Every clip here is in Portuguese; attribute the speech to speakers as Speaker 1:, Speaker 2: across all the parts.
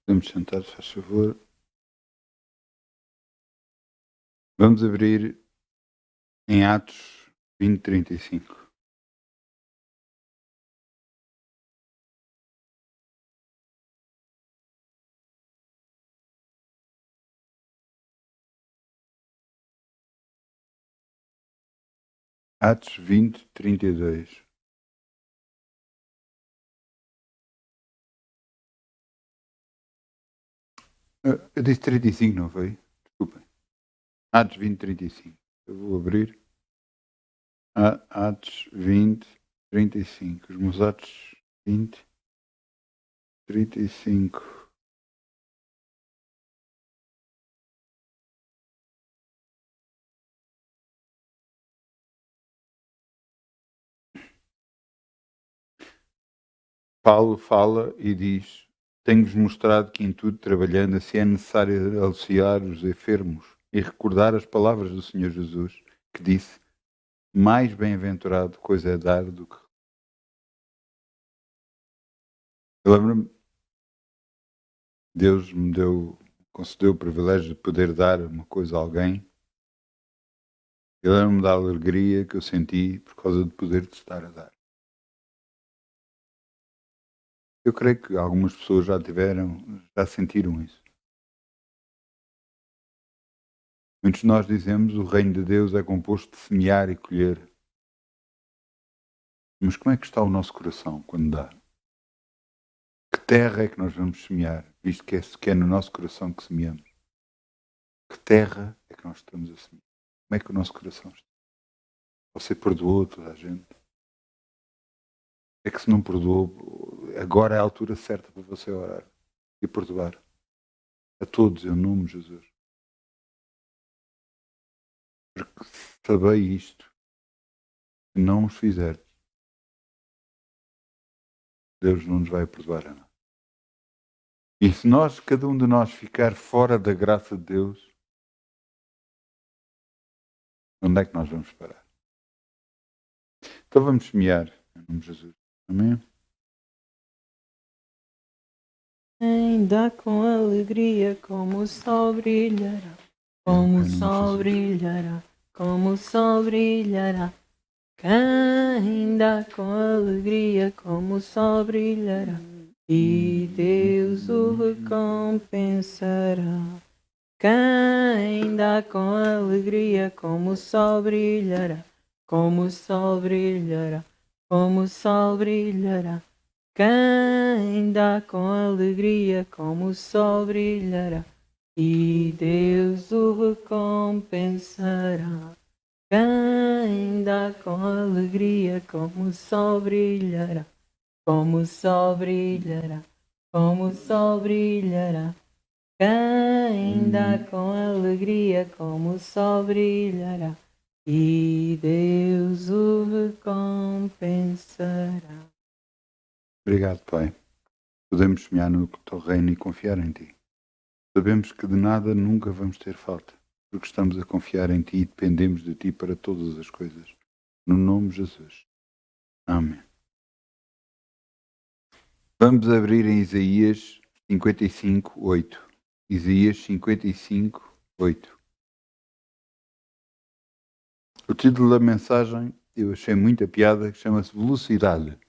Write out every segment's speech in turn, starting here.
Speaker 1: Podemos sentar, se faz favor. Vamos abrir em Atos 20:35. Atos 20:32. Eu disse 35, não foi? Desculpem. Atos 20:35. Eu vou abrir. Atos 20:35. Os meus Atos 20:35. Paulo fala e diz: Tenho-vos mostrado que em tudo trabalhando, assim é necessário auxiliar os enfermos e recordar as palavras do Senhor Jesus, que disse: Mais bem-aventurado coisa é dar do que. Eu lembro-me, Deus concedeu o privilégio de poder dar uma coisa a alguém. Eu lembro-me da alegria que eu senti por causa do poder de estar a dar. Eu creio que algumas pessoas já sentiram isso. Muitos de nós dizemos o reino de Deus é composto de semear e colher. Mas como é que está o nosso coração quando dá? Que terra é que nós vamos semear, visto que é no nosso coração que semeamos? Que terra é que nós estamos a semear? Como é que o nosso coração está? Você perdoou toda a gente? É que se não perdoou, agora é a altura certa para você orar e perdoar a todos em nome de Jesus. Porque sabei isto, se não os fizerdes, Deus não nos vai perdoar a nós. E se cada um de nós ficar fora da graça de Deus, onde é que nós vamos parar? Então vamos semear em nome de Jesus. Amém?
Speaker 2: Ainda com alegria, como o sol brilhará, como o sol brilhará, como o sol brilhará. Ainda com alegria, como o sol brilhará, e Deus o recompensará. Ainda com alegria, como o sol brilhará, como o sol brilhará, como o sol brilhará. Quem dá com alegria, como o sol brilhará, e Deus o recompensará. Quem dá com alegria, como o sol brilhará, como o sol brilhará, como o sol brilhará. Quem dá com alegria, como o sol brilhará, e Deus o recompensará.
Speaker 1: Obrigado, Pai. Podemos semear no teu reino e confiar em Ti. Sabemos que de nada nunca vamos ter falta, porque estamos a confiar em Ti e dependemos de Ti para todas as coisas. No nome de Jesus. Amém. Vamos abrir em Isaías 55:8. Isaías 55:8. O título da mensagem eu achei muita piada, que chama-se Velocidade.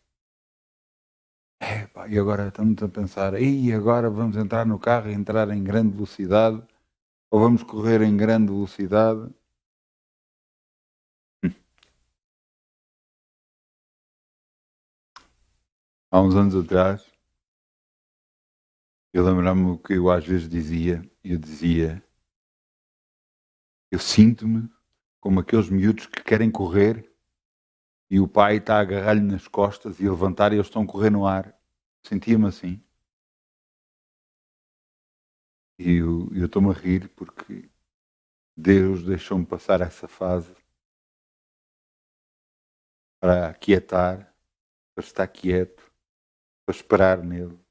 Speaker 1: E agora estamos a pensar, e agora vamos entrar no carro e entrar em grande velocidade, ou vamos correr em grande velocidade. Há uns anos atrás, eu lembro-me o que eu às vezes dizia, eu sinto-me como aqueles miúdos que querem correr e o pai está a agarrar-lhe nas costas e a levantar e eles estão a correr no ar. Sentia-me assim. E eu estou-me a rir porque Deus deixou-me passar essa fase para aquietar, para estar quieto, para esperar nele,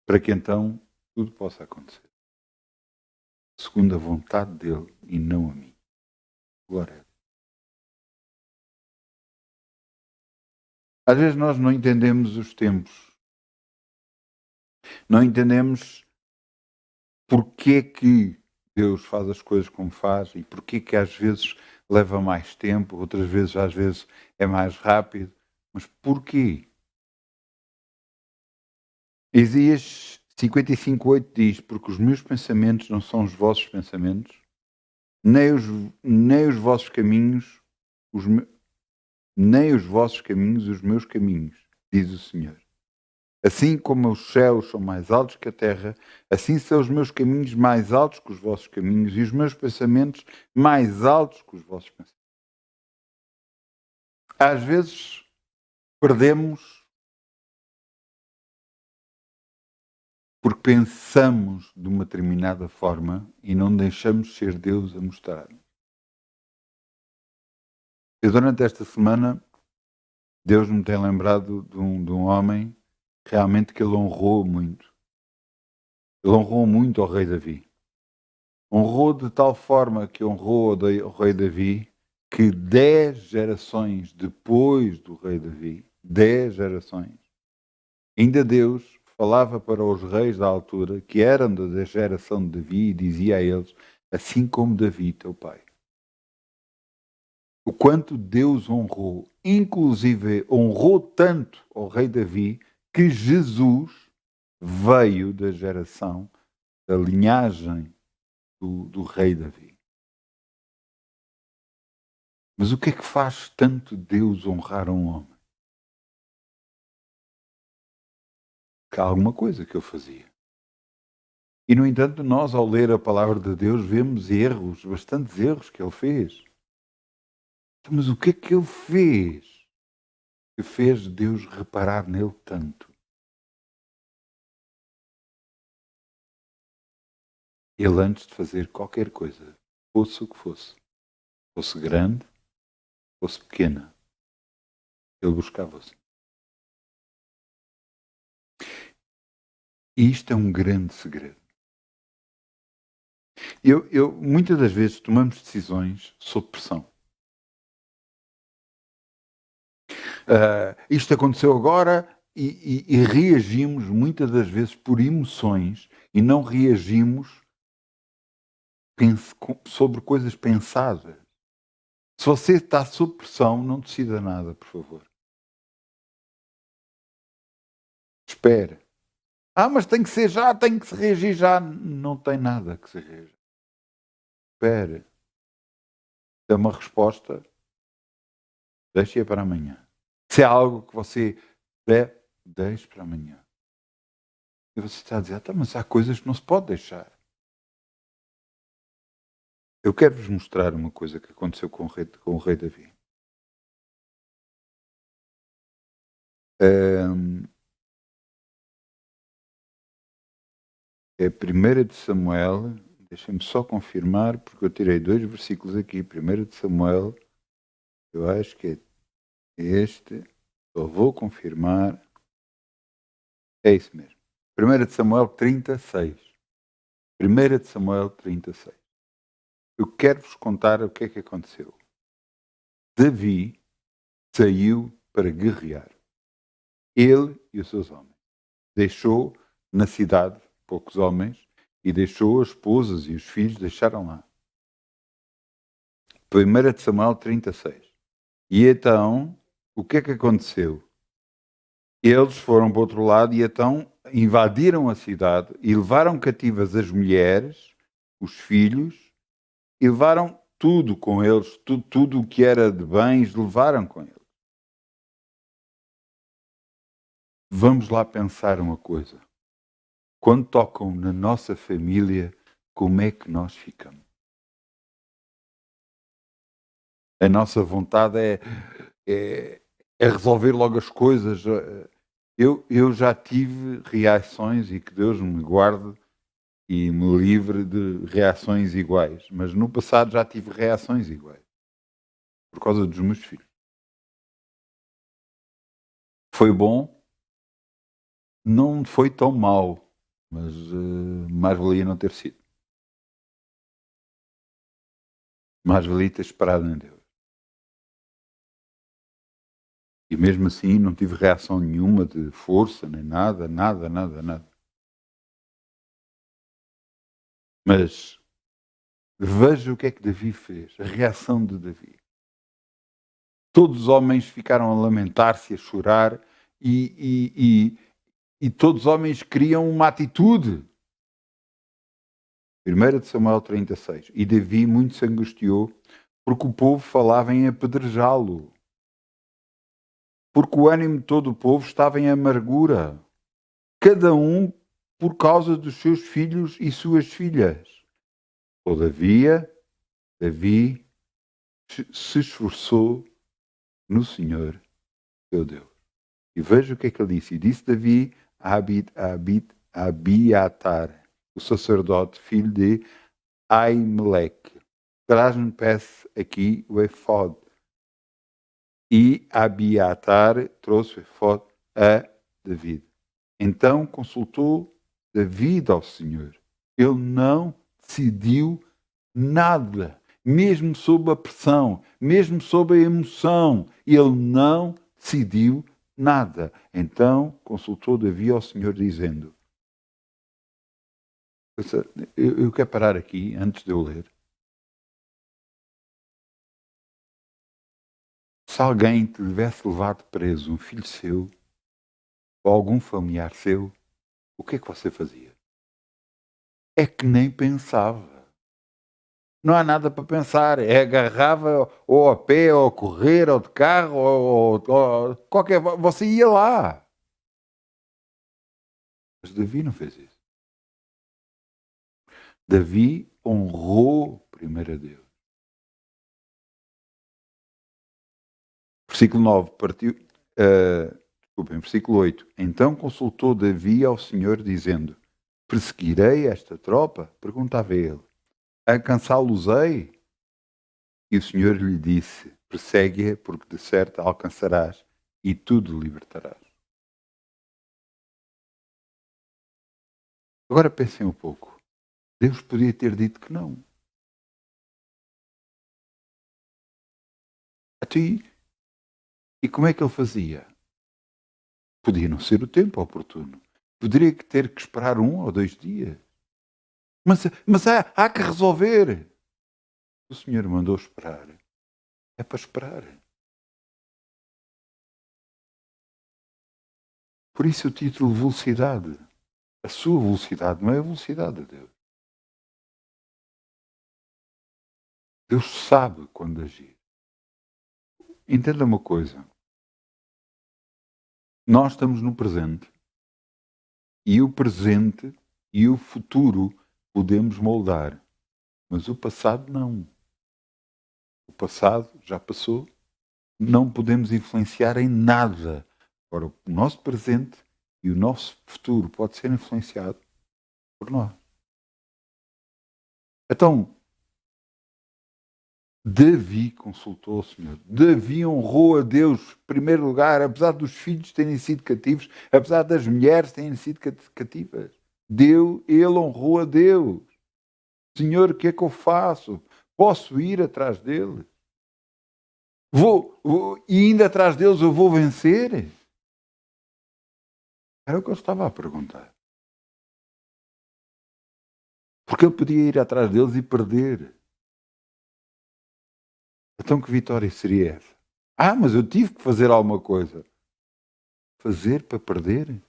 Speaker 1: para que então tudo possa acontecer. Segundo a vontade dele e não a mim. Glória a Deus. Às vezes nós não entendemos os tempos. Não entendemos porque que Deus faz as coisas como faz e porque que às vezes leva mais tempo, outras vezes às vezes é mais rápido. Mas porquê? Isaías 55:8 diz: porque os meus pensamentos não são os vossos pensamentos, nem os vossos caminhos, os me- nem os vossos caminhos, os meus caminhos, diz o Senhor. Assim como os céus são mais altos que a terra, assim são os meus caminhos mais altos que os vossos caminhos e os meus pensamentos mais altos que os vossos pensamentos. Às vezes perdemos porque pensamos de uma determinada forma e não deixamos ser Deus a mostrar. Eu, durante esta semana, Deus me tem lembrado de um homem realmente que ele honrou muito. Ele honrou muito ao rei Davi. Honrou de tal forma que honrou ao rei Davi que 10 gerações depois do rei Davi, 10 gerações, ainda Deus falava para os reis da altura, que eram da geração de Davi, e dizia a eles, assim como Davi, teu pai. O quanto Deus honrou, inclusive honrou tanto ao rei Davi, que Jesus veio da geração, da linhagem do rei Davi. Mas o que é que faz tanto Deus honrar um homem? Que há alguma coisa que eu fazia. E, no entanto, nós, ao ler a palavra de Deus, vemos erros, bastantes erros que ele fez. Mas o que é que ele fez que fez Deus reparar nele tanto? Ele, antes de fazer qualquer coisa, fosse o que fosse grande, fosse pequena, ele buscava-se. E isto é um grande segredo. Muitas das vezes tomamos decisões sob pressão. Isto aconteceu agora e reagimos muitas das vezes por emoções e não reagimos sobre coisas pensadas. Se você está sob pressão, não decida nada, por favor. Espera. Mas tem que ser já, tem que se reagir já. Não tem nada que se reaja. Espera. É uma resposta. Deixe-a para amanhã. Se é algo que você deixe para amanhã. E você está a dizer, mas há coisas que não se pode deixar. Eu quero-vos mostrar uma coisa que aconteceu com o rei Davi. É 1 de Samuel, deixem-me só confirmar, porque eu tirei 2 versículos aqui. 1 de Samuel, eu acho que é este, só vou confirmar. É isso mesmo. 1 de Samuel 36. 1 de Samuel 36. Eu quero-vos contar o que é que aconteceu. Davi saiu para guerrear. Ele e os seus homens. Deixou na cidade poucos homens e deixou as esposas e os filhos, deixaram lá. 1 de Samuel 36. E então, o que é que aconteceu? Eles foram para o outro lado e então invadiram a cidade e levaram cativas as mulheres, os filhos, e levaram tudo com eles, tudo o que era de bens, levaram com eles. Vamos lá pensar uma coisa. Quando tocam na nossa família, como é que nós ficamos? A nossa vontade é resolver logo as coisas. Eu já tive reações, e que Deus me guarde e me livre de reações iguais. Mas no passado já tive reações iguais. Por causa dos meus filhos. Foi bom? Não foi tão mau. Mas mais valia não ter sido. Mais valia ter esperado em Deus. E mesmo assim não tive reação nenhuma de força, nem nada. Mas veja o que é que Davi fez, a reação de Davi. Todos os homens ficaram a lamentar-se, a chorar, e todos os homens queriam uma atitude. 1 de Samuel 36. E Davi muito se angustiou, porque o povo falava em apedrejá-lo. Porque o ânimo de todo o povo estava em amargura, cada um por causa dos seus filhos e suas filhas. Todavia, Davi se esforçou no Senhor, seu Deus. E veja o que é que ele disse. E disse Davi a Abiatar, o sacerdote, filho de Aimeleque: traz-me, peço, aqui o efode. E Abiatar trouxe o efode a David. Então consultou David ao Senhor. Ele não decidiu nada, mesmo sob a pressão, mesmo sob a emoção, ele não decidiu nada. Então consultou Davi ao Senhor, dizendo: eu quero parar aqui antes de eu ler. Se alguém te tivesse levado preso, um filho seu ou algum familiar seu, o que é que você fazia? É que nem pensava. Não há nada para pensar. É agarrava ou a pé, ou a correr, ou de carro, ou qualquer... Você ia lá. Mas Davi não fez isso. Davi honrou primeiro a Deus. Versículo 9, versículo 8. Então consultou Davi ao Senhor, dizendo: perseguirei esta tropa? Perguntava ele. Alcançá-los-ei? E o Senhor lhe disse: persegue-a, porque de certo a alcançarás e tudo libertarás. Agora pensem um pouco. Deus podia ter dito que não. E como é que ele fazia? Podia não ser o tempo oportuno. Poderia ter que esperar 1 ou 2 dias. Mas há que resolver. O Senhor mandou esperar. É para esperar. Por isso o título velocidade. A sua velocidade não é a velocidade de Deus. Deus sabe quando agir. Entenda uma coisa. Nós estamos no presente. E o presente e o futuro podemos moldar. Mas o passado não. O passado já passou. Não podemos influenciar em nada. Agora, o nosso presente e o nosso futuro pode ser influenciado por nós. Então, Davi consultou o Senhor. Davi honrou a Deus em primeiro lugar, apesar dos filhos terem sido cativos, apesar das mulheres terem sido cativas. Ele honrou a Deus. Senhor, o que é que eu faço? Posso ir atrás dele? E indo atrás deles eu vou vencer? Era o que eu estava a perguntar. Porque ele podia ir atrás deles e perder. Então que vitória seria essa? Mas eu tive que fazer alguma coisa. Fazer para perder?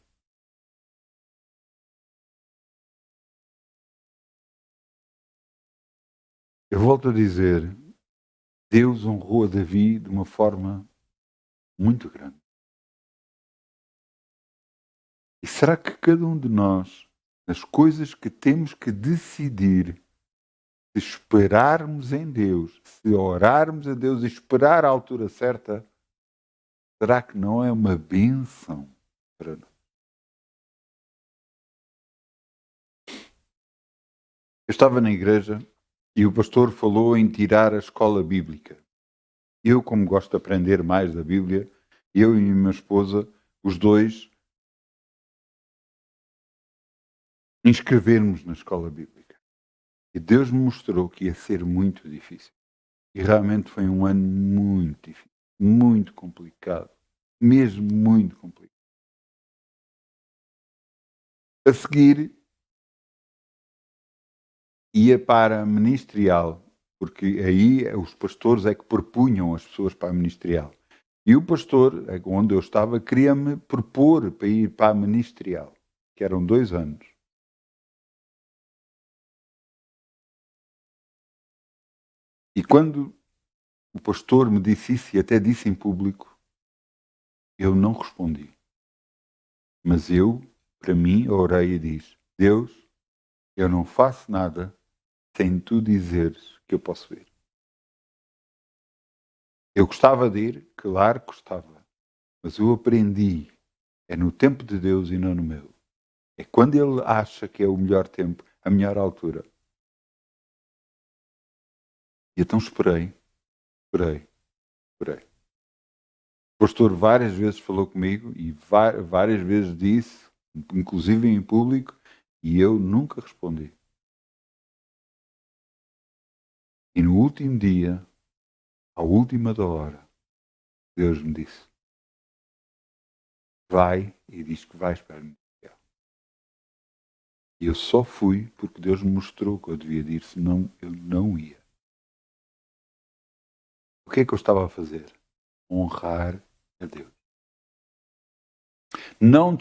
Speaker 1: Eu volto a dizer, Deus honrou a Davi de uma forma muito grande. E será que cada um de nós, nas coisas que temos que decidir, se esperarmos em Deus, se orarmos a Deus e esperar a altura certa, será que não é uma bênção para nós? Eu estava na igreja e o pastor falou em tirar a escola bíblica. Eu, como gosto de aprender mais da Bíblia, eu e minha esposa, os dois, inscrevermos na escola bíblica. E Deus me mostrou que ia ser muito difícil. E realmente foi um ano muito difícil, muito complicado, mesmo muito complicado. A seguir, ia para a ministerial, porque aí os pastores é que propunham as pessoas para a ministerial. E o pastor, onde eu estava, queria-me propor para ir para a ministerial, que eram 2 anos. E quando o pastor me disse isso, e até disse em público, eu não respondi. Mas eu, para mim, orei e disse: Deus, eu não faço nada sem tu dizeres que eu posso ir. Eu gostava de ir, claro que gostava, mas eu aprendi, é no tempo de Deus e não no meu. É quando Ele acha que é o melhor tempo, a melhor altura. E então esperei. O pastor várias vezes falou comigo e várias vezes disse, inclusive em público, e eu nunca respondi. E no último dia, à última da hora, Deus me disse: vai e diz que vais para a ministerial. E eu só fui porque Deus me mostrou que eu devia ir, senão eu não ia. O que é que eu estava a fazer? Honrar a Deus. Não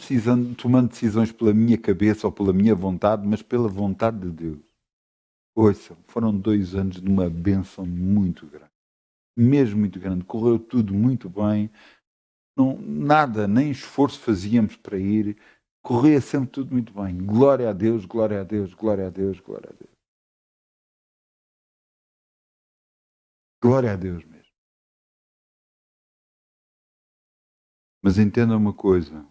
Speaker 1: tomando decisões pela minha cabeça ou pela minha vontade, mas pela vontade de Deus. Ouçam, foram 2 anos de uma bênção muito grande. Mesmo muito grande. Correu tudo muito bem. Não, nada, nem esforço fazíamos para ir. Corria sempre tudo muito bem. Glória a Deus, glória a Deus, glória a Deus, glória a Deus. Glória a Deus mesmo. Mas entenda uma coisa.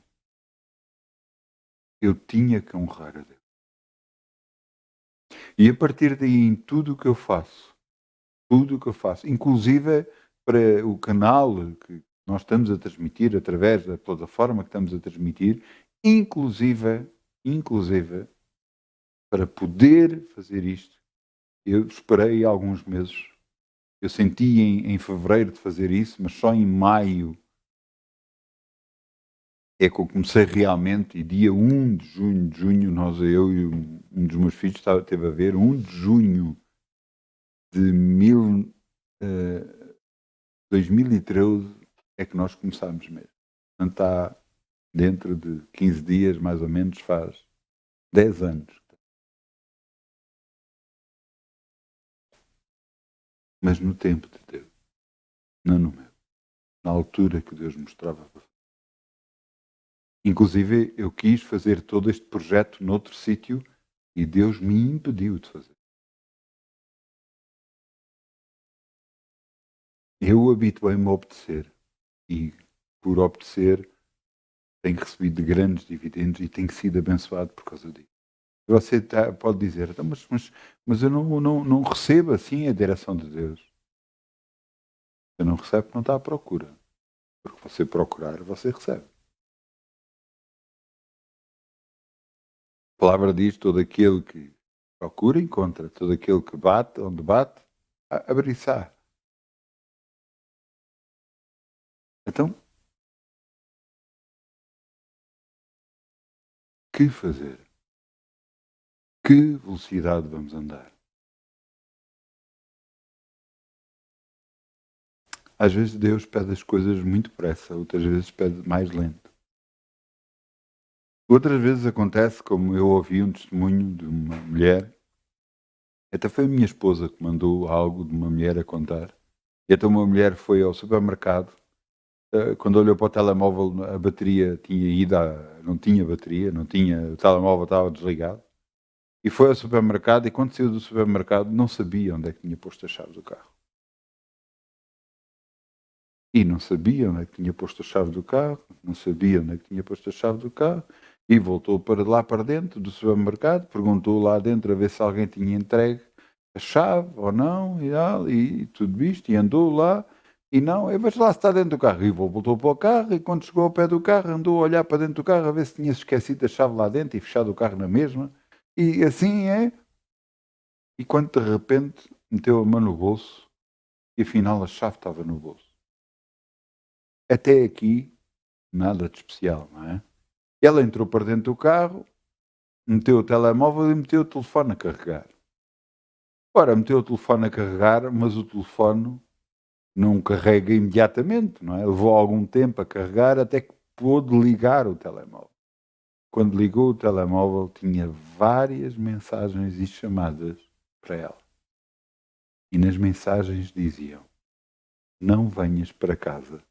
Speaker 1: Eu tinha que honrar a Deus. E a partir daí, em tudo o que eu faço, inclusive para o canal que nós estamos a transmitir, através da plataforma que estamos a transmitir, inclusive para poder fazer isto, eu esperei alguns meses. Eu senti em fevereiro de fazer isso, mas só em maio é que eu comecei realmente, e dia 1 de junho, eu e um dos meus filhos esteve a ver, 1 de junho de 2013 é que nós começámos mesmo. Portanto, está dentro de 15 dias, mais ou menos, faz 10 anos. Mas no tempo de Deus, não no meu. Na altura que Deus mostrava. Inclusive, eu quis fazer todo este projeto noutro sítio e Deus me impediu de fazer. Eu habituei-me a obedecer e, por obedecer, tenho recebido grandes dividendos e tenho sido abençoado por causa disso. Você pode dizer, então, mas eu não recebo assim a direção de Deus. Você não recebe, não está à procura. Porque você procurar, você recebe. A palavra diz: todo aquele que procura, encontra. Todo aquele que bate, onde bate, abrirá. Então, que fazer? Que velocidade vamos andar? Às vezes Deus pede as coisas muito depressa, outras vezes pede mais lento. Outras vezes acontece, como eu ouvi um testemunho de uma mulher, até foi a minha esposa que mandou algo de uma mulher a contar. E então uma mulher foi ao supermercado, quando olhou para o telemóvel, a bateria tinha ido, não tinha bateria, o telemóvel estava desligado. E foi ao supermercado e quando saiu do supermercado não sabia onde é que tinha posto as chaves do carro. E não sabia onde é que tinha posto a chave do carro, e voltou para lá para dentro do supermercado, perguntou lá dentro a ver se alguém tinha entregue a chave ou não, e tudo isto, e andou lá, e não, e veja lá se está dentro do carro, e voltou para o carro, e quando chegou ao pé do carro, andou a olhar para dentro do carro a ver se tinha esquecido a chave lá dentro e fechado o carro na mesma, e assim é, e quando de repente meteu a mão no bolso, e afinal a chave estava no bolso. Até aqui, nada de especial, não é? Ela entrou para dentro do carro, meteu o telemóvel e meteu o telefone a carregar. Ora, meteu o telefone a carregar, mas o telefone não carrega imediatamente, não é? Levou algum tempo a carregar até que pôde ligar o telemóvel. Quando ligou o telemóvel, tinha várias mensagens e chamadas para ela. E nas mensagens diziam: não venhas para casa,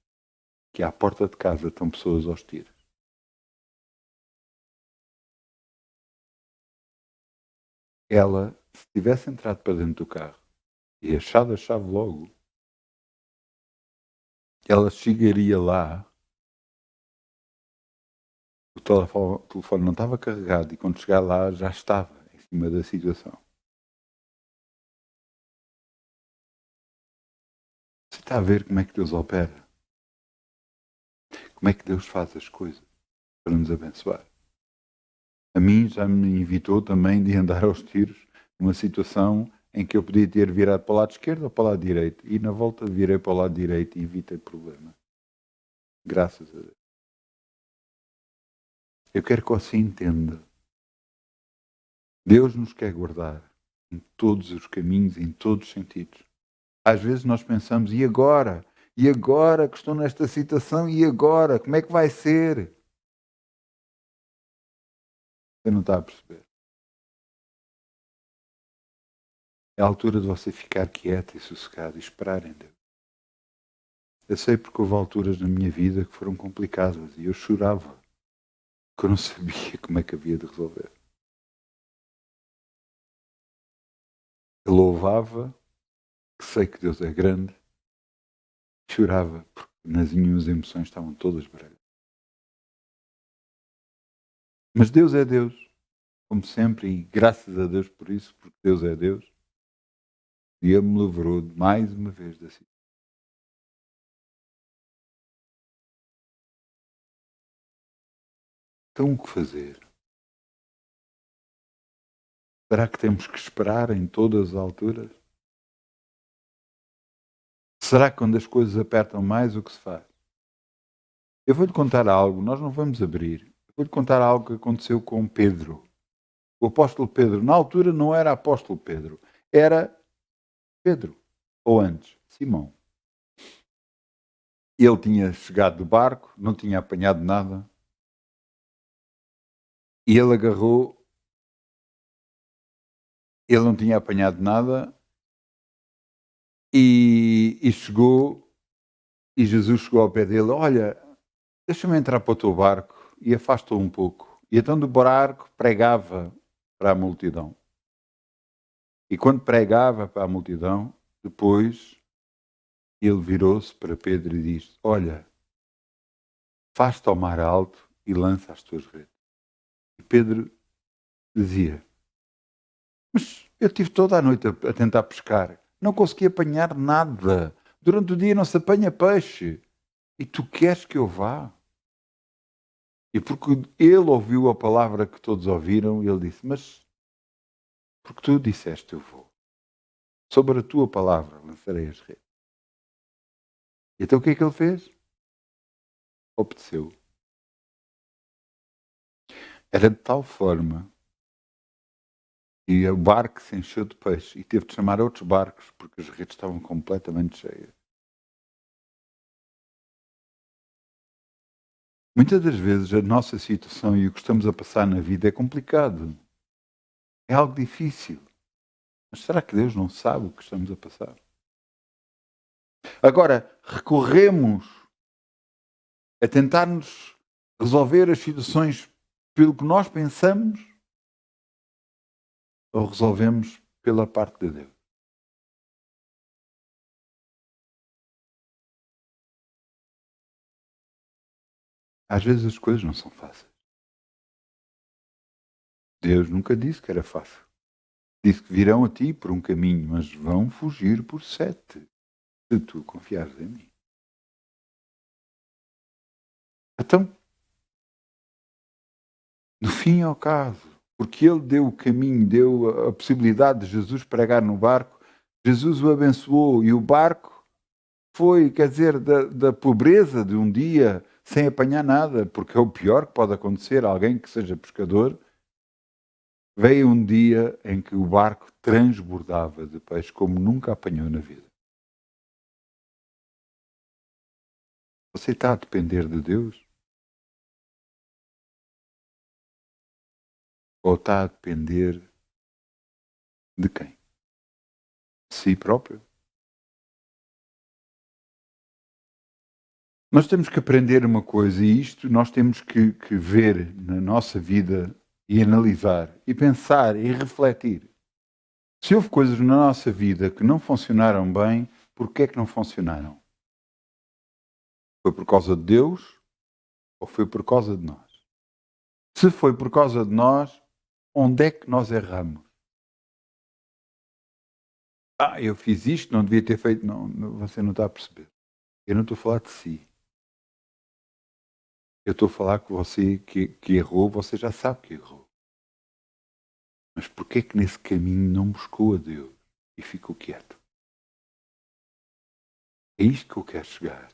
Speaker 1: que à porta de casa estão pessoas aos tiros. Ela, se tivesse entrado para dentro do carro e achado a chave logo, ela chegaria lá, o telefone não estava carregado e quando chegar lá já estava em cima da situação. Você está a ver como é que Deus opera? Como é que Deus faz as coisas para nos abençoar? A mim já me evitou também de andar aos tiros numa situação em que eu podia ter virado para o lado esquerdo ou para o lado direito. E na volta virei para o lado direito e evitei problema. Graças a Deus. Eu quero que você entenda. Deus nos quer guardar em todos os caminhos, em todos os sentidos. Às vezes nós pensamos, e agora? E agora que estou nesta situação? E agora? Como é que vai ser? Você não está a perceber. É a altura de você ficar quieto e sossegado e esperar em Deus. Eu sei porque houve alturas na minha vida que foram complicadas e eu chorava, porque eu não sabia como é que havia de resolver. Eu louvava, que sei que Deus é grande, chorava porque nas minhas emoções estavam todas baralhadas. Mas Deus é Deus, como sempre, e graças a Deus por isso, porque Deus é Deus, e Ele me livrou mais uma vez da situação. Então o que fazer? Será que temos que esperar em todas as alturas? Será que quando as coisas apertam mais, o que se faz? Eu vou-lhe contar algo, nós não vamos abrir. Eu vou-lhe contar algo que aconteceu com Pedro. O apóstolo Pedro, na altura não era apóstolo Pedro, era Pedro, ou antes, Simão. Ele tinha chegado do barco, não tinha apanhado nada, e ele agarrou, ele não tinha apanhado nada, e chegou, e Jesus chegou ao pé dele, olha, deixa-me entrar para o teu barco, e afastou um pouco. E então do barco pregava para a multidão. E quando pregava para a multidão, depois ele virou-se para Pedro e disse, olha, faz-te ao mar alto e lança as tuas redes. E Pedro dizia, mas eu estive toda a noite a tentar pescar, não consegui apanhar nada, durante o dia não se apanha peixe, e tu queres que eu vá? E porque ele ouviu a palavra que todos ouviram, ele disse, mas porque tu disseste eu vou, sobre a tua palavra lançarei as redes. Então o que é que ele fez? Obedeceu. Era de tal forma e o barco se encheu de peixe e teve de chamar outros barcos porque as redes estavam completamente cheias. Muitas das vezes a nossa situação e o que estamos a passar na vida é complicado. É algo difícil. Mas será que Deus não sabe o que estamos a passar? Agora, recorremos a tentar-nos resolver as situações pelo que nós pensamos ou resolvemos pela parte de Deus? Às vezes as coisas não são fáceis. Deus nunca disse que era fácil. Disse que virão a ti por um caminho, mas vão fugir por 7, se tu confiares em mim. Então, no fim ao caso, porque ele deu o caminho, deu a possibilidade de Jesus pregar no barco, Jesus o abençoou e o barco foi, quer dizer, da pobreza de um dia sem apanhar nada, porque é o pior que pode acontecer a alguém que seja pescador, Veio um dia em que o barco transbordava de peixe como nunca apanhou na vida. Você está a depender de Deus? Ou está a depender de quem? De si próprio? Nós temos que aprender uma coisa, e isto nós temos que ver na nossa vida e analisar, e pensar e refletir. Se houve coisas na nossa vida que não funcionaram bem, porquê é que não funcionaram? Foi por causa de Deus ou foi por causa de nós? Se foi por causa de nós, onde é que nós erramos? Eu fiz isto, não devia ter feito. Você não está a perceber. Eu não estou a falar de si. Eu estou a falar que você que errou, você já sabe que errou. Mas porquê é que nesse caminho não buscou a Deus e ficou quieto? É isto que eu quero chegar.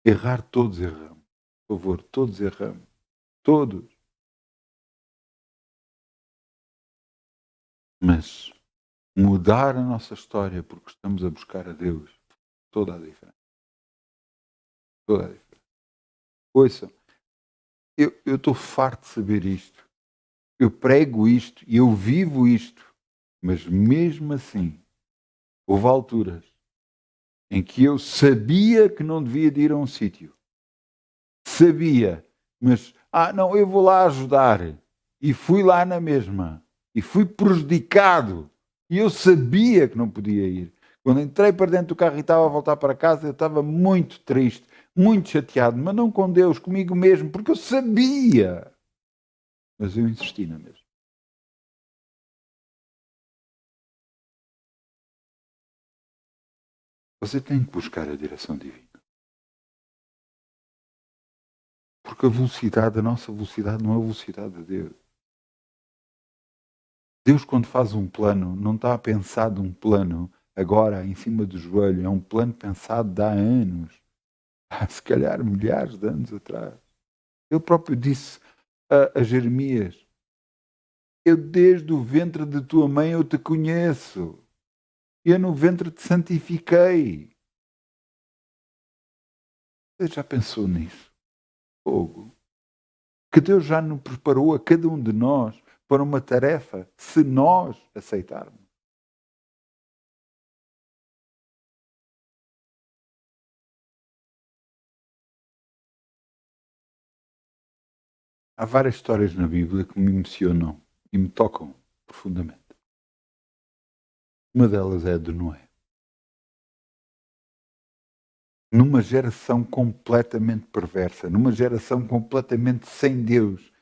Speaker 1: Errar todos erramos. Por favor, todos erramos. Todos. Mas mudar a nossa história porque estamos a buscar a Deus, toda a diferença. Toda a diferença. Ouçam, eu estou farto de saber isto. Eu prego isto e eu vivo isto. Mas mesmo assim, houve alturas em que eu sabia que não devia de ir a um sítio. Sabia, mas não, eu vou lá ajudar. E fui lá na mesma. E fui prejudicado. E eu sabia que não podia ir. Quando entrei para dentro do carro e estava a voltar para casa, eu estava muito triste, muito chateado, mas não com Deus, comigo mesmo, porque eu sabia. Mas eu insisti na mesma. Você tem que buscar a direção divina. Porque a nossa velocidade não é a velocidade de Deus. Deus, quando faz um plano, não está a pensar num plano agora em cima do joelho, é um plano pensado de há anos, há se calhar milhares de anos atrás. Ele próprio disse a Jeremias: eu desde o ventre de tua mãe eu te conheço, eu no ventre te santifiquei. Você já pensou nisso? Fogo. Que Deus já nos preparou a cada um de nós para uma tarefa, se nós aceitarmos. Há várias histórias na Bíblia que me emocionam e me tocam profundamente. Uma delas é a de Noé. Numa geração completamente perversa, numa geração completamente sem Deus,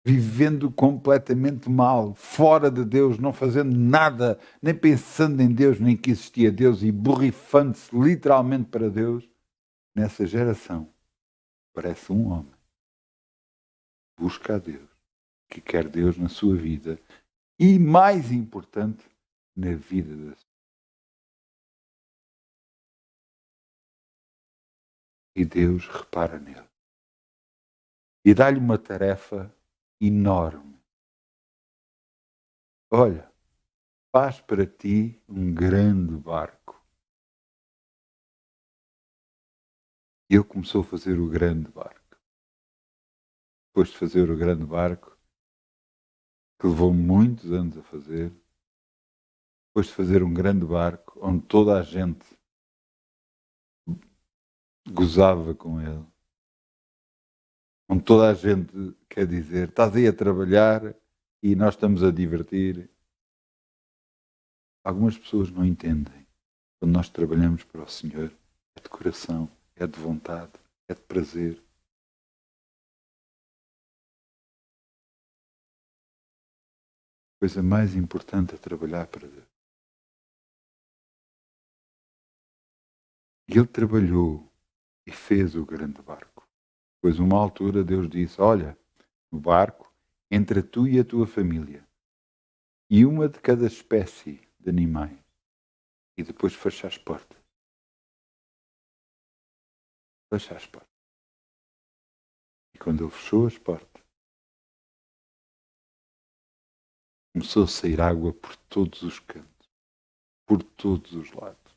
Speaker 1: vivendo completamente mal, fora de Deus, não fazendo nada, nem pensando em Deus, nem que existia Deus, e borrifando-se literalmente para Deus, nessa geração, parece um homem. Busca a Deus, que quer Deus na sua vida e, mais importante, na vida da sua. E Deus repara nele. E dá-lhe uma tarefa enorme. Olha, faz para ti um grande barco. E ele começou a fazer o grande barco. Depois de fazer o grande barco, que levou muitos anos a fazer, depois de fazer um grande barco, onde toda a gente gozava com ele, onde toda a gente, quer dizer, estás aí a trabalhar e nós estamos a divertir. Algumas pessoas não entendem. Quando nós trabalhamos para o Senhor, é de coração, é de vontade, é de prazer. A coisa mais importante é trabalhar para Deus. E ele trabalhou e fez o grande barco. Pois uma altura Deus disse: olha, no barco, entre tu e a tua família, e uma de cada espécie de animais, e depois fecha as portas. Fecha as portas. E quando ele fechou as portas, Começou a sair água por todos os cantos, por todos os lados.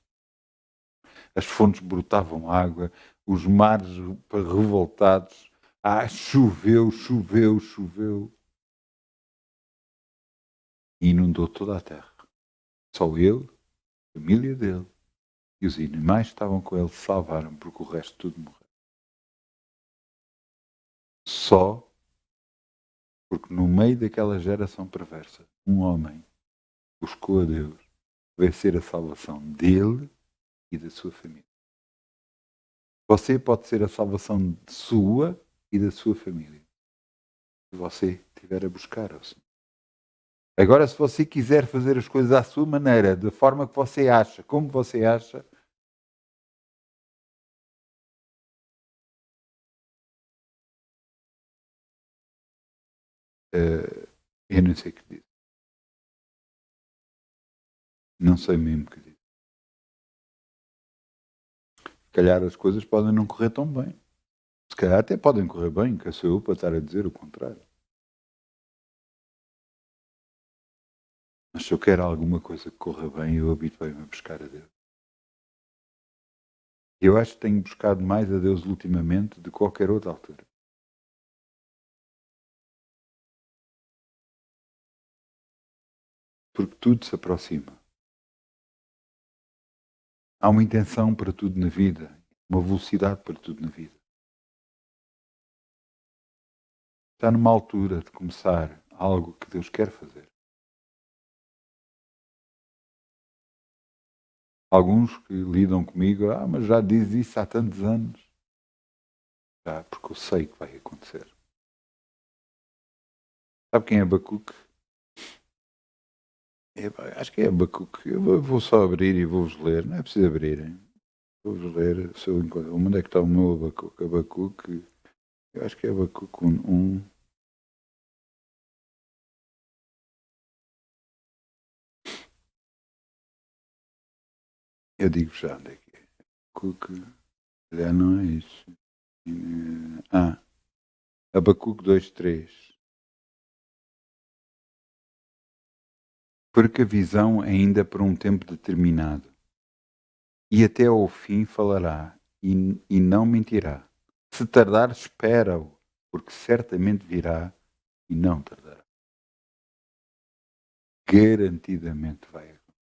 Speaker 1: As fontes brotavam água, os mares revoltados. Choveu, choveu, choveu. E inundou toda a terra. Só ele, a família dele e os animais que estavam com ele se salvaram, porque o resto tudo morreu. Só porque no meio daquela geração perversa, um homem buscou a Deus, veio ser a salvação dele e da sua família. Você pode ser a salvação de sua e da sua família, se você estiver a buscar ao Senhor. Agora, se você quiser fazer as coisas à sua maneira, da forma que você acha, como você acha, eu não sei o que diz. Não sei mesmo o que diz. Se calhar as coisas podem não correr tão bem. Se calhar até podem correr bem, que sou eu para estar a dizer o contrário. Mas se eu quero alguma coisa que corra bem, eu habituei-me a buscar a Deus. Eu acho que tenho buscado mais a Deus ultimamente de qualquer outra altura. Porque tudo se aproxima. Há uma intenção para tudo na vida, uma velocidade para tudo na vida. Está numa altura de começar algo que Deus quer fazer. Alguns que lidam comigo, mas já diz isso há tantos anos. Já, porque eu sei que vai acontecer. Sabe quem é Abacuque? Acho que é Abacuque. Eu vou só abrir e vou-vos ler. Não é preciso abrirem. Vou-vos ler. Se eu encontro. Onde é que está o meu Abacuque? Abacuque. Eu acho que é Abacuque 1. Eu digo já onde é que é. Abacuque. Já não é isso. Abacuque 2:3. Porque a visão é ainda por um tempo determinado, e até ao fim falará, e não mentirá. Se tardar, espera-o, porque certamente virá e não tardará. Garantidamente vai acontecer.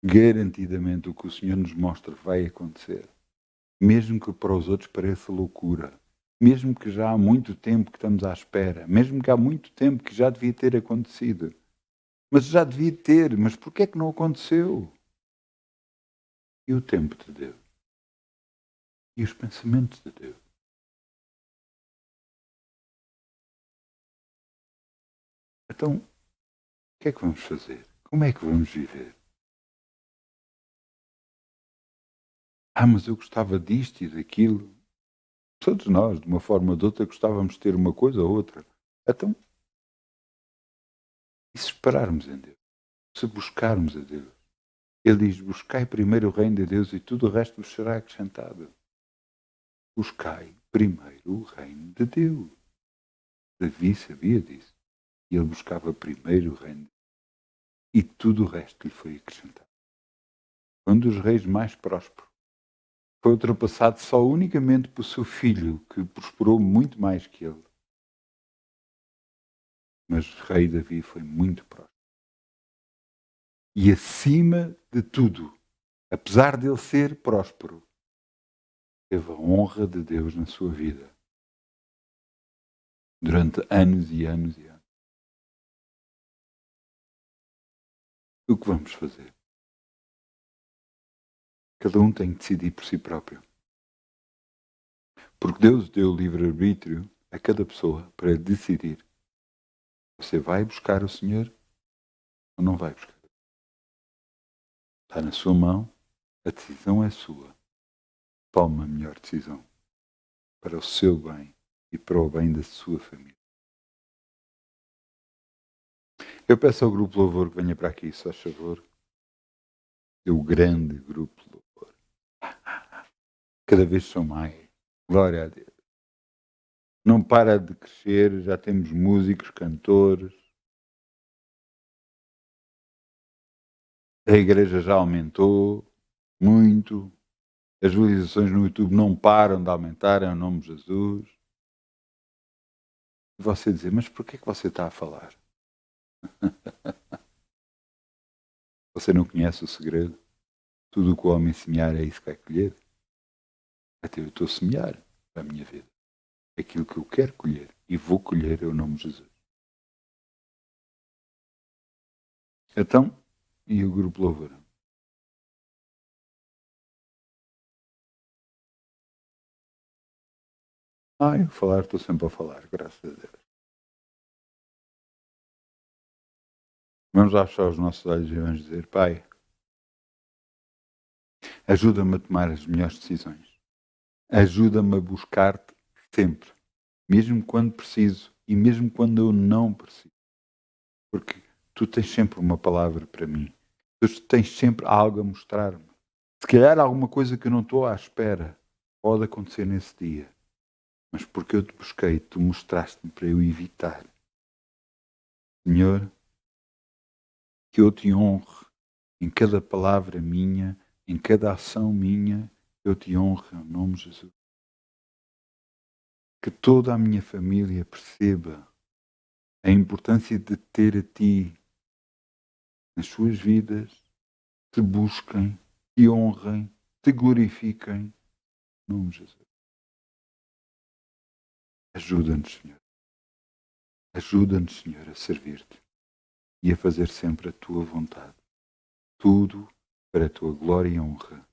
Speaker 1: Garantidamente o que o Senhor nos mostra vai acontecer. Mesmo que para os outros pareça loucura. Mesmo que já há muito tempo que estamos à espera. Mesmo que há muito tempo que já devia ter acontecido. Mas já devia ter, mas porquê é que não aconteceu? E o tempo de Deus? E os pensamentos de Deus? Então, o que é que vamos fazer? Como é que vamos viver? Mas eu gostava disto e daquilo. Todos nós, de uma forma ou de outra, gostávamos de ter uma coisa ou outra. Então, e se esperarmos em Deus? Se buscarmos a Deus? Ele diz, buscai primeiro o reino de Deus e tudo o resto vos será acrescentado. Buscai primeiro o reino de Deus. Davi sabia disso. E ele buscava primeiro o reino de Deus. E tudo o resto lhe foi acrescentado. Foi um dos reis mais prósperos. Foi ultrapassado só unicamente por seu filho, que prosperou muito mais que ele. Mas o rei Davi foi muito próspero. E acima de tudo, apesar de ele ser próspero, teve a honra de Deus na sua vida. Durante anos e anos e anos. O que vamos fazer? Cada um tem que decidir por si próprio. Porque Deus deu livre-arbítrio a cada pessoa para decidir. Você vai buscar o Senhor ou não vai buscar? Está na sua mão, a decisão é sua. Tome a melhor decisão para o seu bem e para o bem da sua família. Eu peço ao grupo Louvor que venha para aqui, se faz favor. É o grande grupo Louvor. Cada vez são mais. Glória a Deus. não para de crescer, já temos músicos, cantores, a igreja já aumentou muito, as visualizações no YouTube não param de aumentar, em nome de Jesus. E você dizer, mas por que é que você está a falar? Você não conhece o segredo? Tudo o que o homem semear é isso que vai colher. Até eu estou a semear para a minha vida aquilo que eu quero colher e vou colher em nome de Jesus. Então, e o grupo Louvor? Eu falar, estou sempre a falar, graças a Deus. Vamos lá fechar os nossos olhos e vamos dizer, Pai, ajuda-me a tomar as melhores decisões. Ajuda-me a buscar-te sempre, mesmo quando preciso e mesmo quando eu não preciso. Porque tu tens sempre uma palavra para mim. Tu tens sempre algo a mostrar-me. Se calhar alguma coisa que eu não estou à espera pode acontecer nesse dia. Mas porque eu te busquei, tu mostraste-me para eu evitar. Senhor, que eu te honre em cada palavra minha, em cada ação minha, eu te honro em nome de Jesus. Que toda a minha família perceba a importância de ter a ti nas suas vidas, te busquem, te honrem, te glorifiquem em nome de Jesus. Ajuda-nos, Senhor. Ajuda-nos, Senhor, a servir-te e a fazer sempre a tua vontade. Tudo para a tua glória e honra,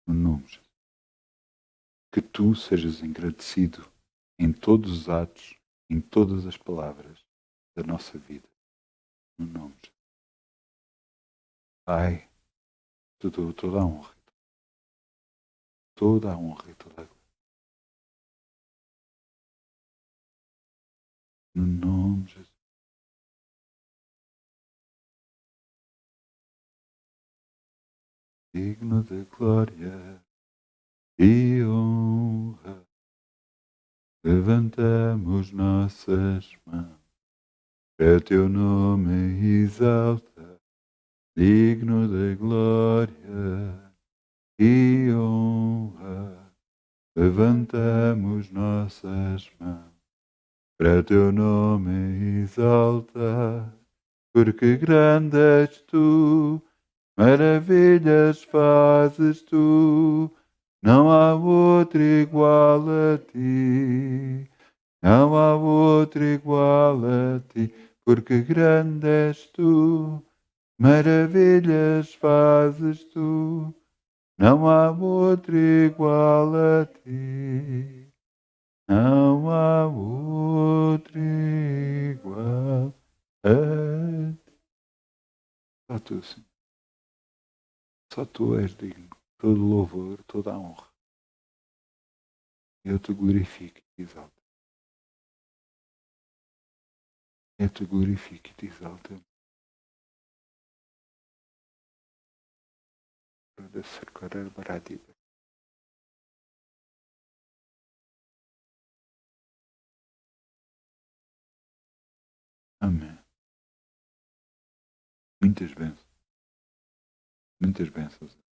Speaker 1: no nome de Jesus. Que tu sejas agradecido em todos os atos, em todas as palavras da nossa vida, no nome de Jesus. Pai, te dou toda a honra e toda a glória. No nome de Jesus. Digno de glória e honra, levantamos nossas mãos, para teu nome exalta, digno de glória e honra, levantamos nossas mãos, para teu nome exalta, porque grande és tu, maravilhas fazes tu, não há outro igual a ti, não há outro igual a ti, porque grande és tu, maravilhas fazes tu, não há outro igual a ti, não há outro igual a ti. Só tu, Senhor. Só tu és digno, todo louvor, toda a honra. Eu te glorifico e te exalto. Eu te glorifico e te exalto. Amém. Muitas bênçãos. Muitas bênçãos.